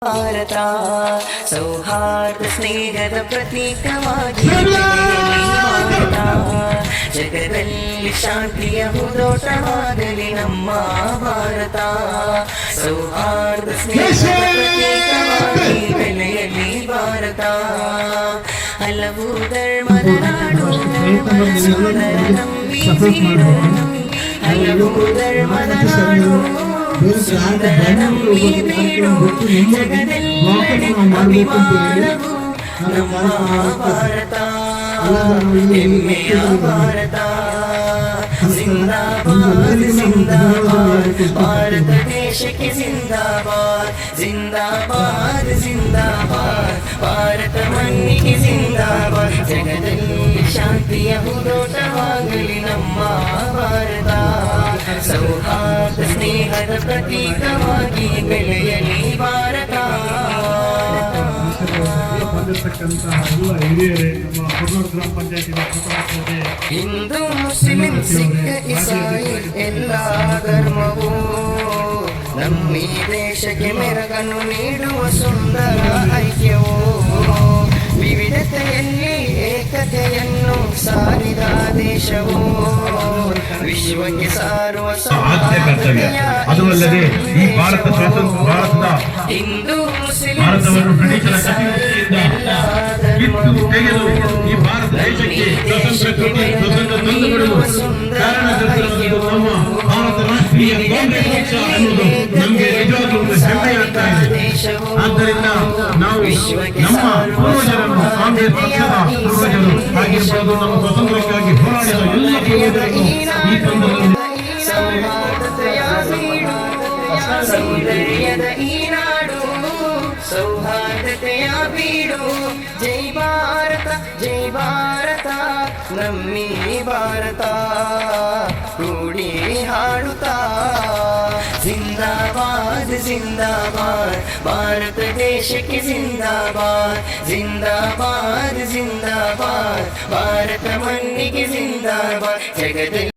ಭಾರತ ಸೌಹಾರ್ದ ಸ್ನೇಹದ ಪ್ರತೀಕವಾಗಿ ಭಾರತ ಜಗದಲ್ಲಿ ಶಾಂತಿಯ ಹೂದೋಟವಾಗಲಿ ನಮ್ಮ ಭಾರತ ಸೌಹಾರ್ದ ಸ್ನೇಹದ ಪ್ರತೀಕವಾಗಿ ಬೆಲೆಯಲಿ ಭಾರತ ಹಲವು ಧರ್ಮದ ನಾಡು ಸುಂದರ ನಂಬಿ ಹಲವು ಧರ್ಮದ ನಾಡು ಸುಂದರ ನಂಬಿ ಬೀಡು ಜಗದೆಲ್ಲೆಡೆ ಅಭಿಮಾನವು ನಮ್ಮ ಭಾರತ ಹೆಮ್ಮೆಯ ಭಾರತ ಜಿಂದಾಬಾದ್ ಜಿಂದಾಬಾದ್ ಭಾರತ ದೇಶಕ್ಕೆ ಜಿಂದಾಬಾದ್ ಜಿಂದಾಬಾದ್ ಜಿಂದಾಬಾದ್ ಭಾರತ ಮಣ್ಣಿಗೆ ಜಿಂದಾಬಾದ್ ಜಗದಲ್ಲಿ ಶಾಂತಿಯ ಹೂದೋಟವಾಗಲಿ ನಮ್ಮ ಭಾರತ ಸೌಹಾರ್ದ ಸ್ನೇಹದ ಪ್ರತೀಕವಾಗಿ ಬೆಳೆಯಲಿ ಭಾರತ. ಹಿಂದೂ ಮುಸ್ಲಿಂ ಸಿಖ್ ಇಸಾಯಿ ಎಲ್ಲ ಧರ್ಮವೂ ನಮ್ಮಿ ದೇಶಕ್ಕೆ ಮೆರಗನ್ನು ನೀಡುವ ಸುಂದರ ಐಕ್ಯವೂ ವಿವಿಧತೆಯಲ್ಲಿ ಏಕತೆಯನ್ನು ಸಾರಿದ ದೇಶವೂ ವಿಶ್ವಕ್ಕೆ ಸಾರುವ ಆದ್ಯ ಕರ್ತವ್ಯ. ಅದು ಅಲ್ಲದೆ ಈ ಭಾರತ ಭಾರತದ ಹಿಂದೂ ಮುಸ್ಲಿಂ ಭಾರತವನ್ನು ಬ್ರಿಟಿಷರ ಕಪಿಮುಷ್ಟಿಯಿಂದ ಕಿತ್ತು ತೆಗೆದು ಈ ಭಾರತ ದೇಶಕ್ಕೆ ಸ್ವತಂತ್ರ ತಂದುಕೊಡಲು ಕಾರಣಕರ್ತರಾಗಿದ್ದು ನಮ್ಮ ಭಾರತ ರಾಷ್ಟ್ರೀಯ ಕಾಂಗ್ರೆಸ್ ಪಕ್ಷ ಅನ್ನೋದು ನಮಗೆ ನಿಜವಾಗ್ಲೂ ಹೆಮ್ಮೆಯಾಗ್ತಾ ಇದೆ. ಆದ್ದರಿಂದ ನಾವು ನಮ್ಮ ಪೂರ್ವಜರನ್ನು ಕಾಂಗ್ರೆಸ್ ಪಕ್ಷದ ಪೂರ್ವಜರು ಆಗಿರ್ಬೋದು ನಮ್ಮ ಸ್ವತಂತ್ರಕ್ಕಾಗಿ ಹೋರಾಡಿದ ಎಲ್ಲ ಪೂರ್ವಜರನ್ನು ಈ ಸಂದರ್ಭದಲ್ಲಿ ಸೌಂದರ್ಯದ ಈ ನಾಡು ಸೌಹಾರ್ದತೆಯ ಬೀಡು ಜೈ ಭಾರತ ಜೈ ಭಾರತ ನಮ್ಮಿ ಭಾರತ ಕೂಡಿ ಹಾಡುತ್ತಾ ಜಿಂದಾಬಾದ್ ಜಿಂದಾಬಾದ್ ಭಾರತ ದೇಶಕ್ಕೆ ಜಿಂದಾಬಾದ್ ಜಿಂದಾಬಾದ್ ಜಿಂದಾಬಾದ್ ಭಾರತ ಮಣ್ಣಿಗೆ ಜಿಂದಾಬಾದ್ ಜಗದಲ್ಲಿ